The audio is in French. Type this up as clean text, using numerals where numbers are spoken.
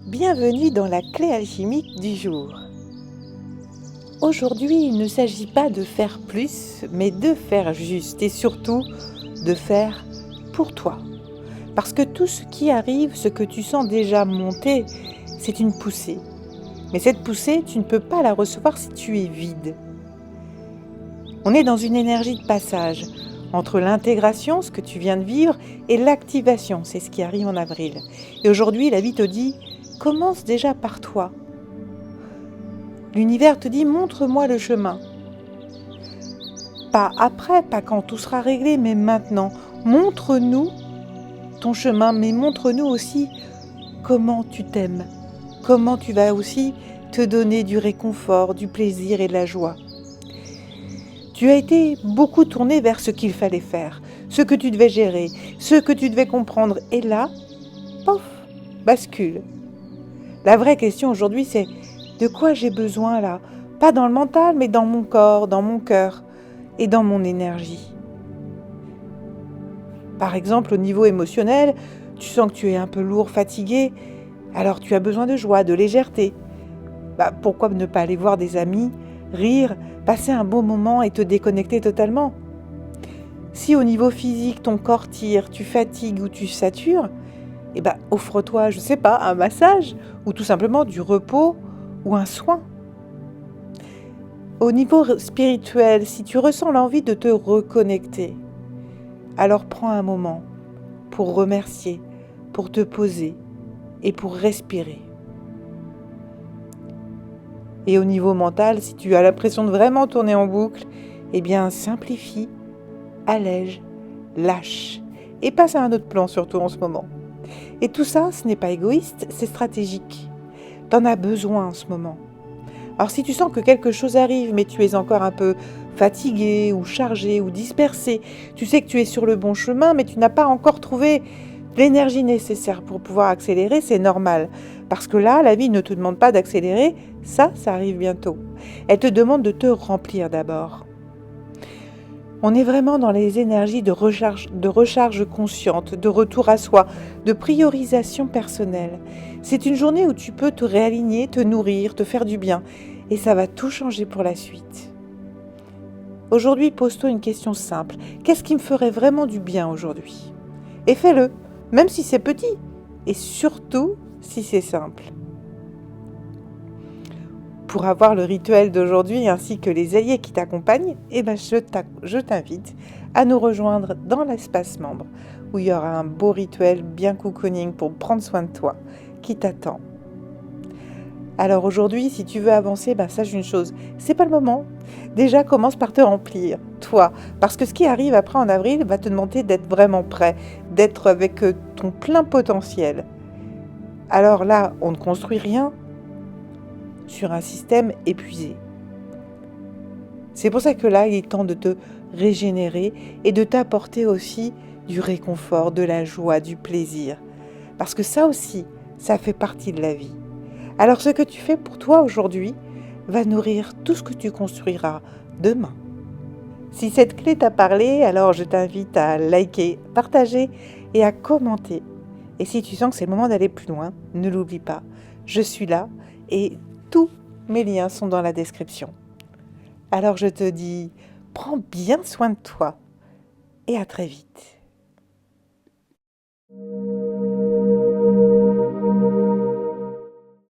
Bienvenue dans la clé alchimique du jour. Aujourd'hui, il ne s'agit pas de faire plus, mais de faire juste et surtout de faire pour toi. Parce que tout ce qui arrive, ce que tu sens déjà monter, c'est une poussée. Mais cette poussée, tu ne peux pas la recevoir si tu es vide. On est dans une énergie de passage entre l'intégration, ce que tu viens de vivre, et l'activation, c'est ce qui arrive en avril. Et aujourd'hui, la vie te dit, commence déjà par toi. L'univers te dit, montre-moi le chemin. Pas après, pas quand tout sera réglé, mais maintenant. Montre-nous ton chemin, mais montre-nous aussi comment tu t'aimes. Comment tu vas aussi te donner du réconfort, du plaisir et de la joie. Tu as été beaucoup tourné vers ce qu'il fallait faire, ce que tu devais gérer, ce que tu devais comprendre. Et là, pof, bascule. La vraie question aujourd'hui, c'est de quoi j'ai besoin là? Pas dans le mental, mais dans mon corps, dans mon cœur et dans mon énergie. Par exemple, au niveau émotionnel, tu sens que tu es un peu lourd, fatigué, alors tu as besoin de joie, de légèreté. Pourquoi ne pas aller voir des amis, rire, passer un bon moment et te déconnecter totalement? Si au niveau physique, ton corps tire, tu fatigues ou tu satures, offre-toi, je ne sais pas, un massage ou tout simplement du repos ou un soin. Au niveau spirituel, si tu ressens l'envie de te reconnecter, alors prends un moment pour remercier, pour te poser et pour respirer. Et au niveau mental, si tu as l'impression de vraiment tourner en boucle, simplifie, allège, lâche et passe à un autre plan surtout en ce moment. Et tout ça, ce n'est pas égoïste, c'est stratégique. T'en as besoin en ce moment. Alors si tu sens que quelque chose arrive, mais tu es encore un peu fatigué ou chargé ou dispersé, tu sais que tu es sur le bon chemin, mais tu n'as pas encore trouvé l'énergie nécessaire pour pouvoir accélérer, c'est normal. Parce que là, la vie ne te demande pas d'accélérer, ça arrive bientôt. Elle te demande de te remplir d'abord. On est vraiment dans les énergies de recharge consciente, de retour à soi, de priorisation personnelle. C'est une journée où tu peux te réaligner, te nourrir, te faire du bien. Et ça va tout changer pour la suite. Aujourd'hui, pose-toi une question simple. Qu'est-ce qui me ferait vraiment du bien aujourd'hui? Et fais-le, même si c'est petit. Et surtout, si c'est simple. Pour avoir le rituel d'aujourd'hui ainsi que les alliés qui t'accompagnent, je t'invite à nous rejoindre dans l'espace membre où il y aura un beau rituel bien cocooning pour prendre soin de toi qui t'attend. Alors aujourd'hui, si tu veux avancer, sache une chose, c'est pas le moment. Déjà, commence par te remplir, toi, parce que ce qui arrive après en avril va te demander d'être vraiment prêt, d'être avec ton plein potentiel. Alors là, on ne construit rien sur un système épuisé. C'est pour ça que là, il est temps de te régénérer et de t'apporter aussi du réconfort, de la joie, du plaisir. Parce que ça aussi, ça fait partie de la vie. Alors ce que tu fais pour toi aujourd'hui va nourrir tout ce que tu construiras demain. Si cette clé t'a parlé, alors je t'invite à liker, partager et à commenter. Et si tu sens que c'est le moment d'aller plus loin, ne l'oublie pas, je suis là et tous mes liens sont dans la description. Alors je te dis, prends bien soin de toi et à très vite.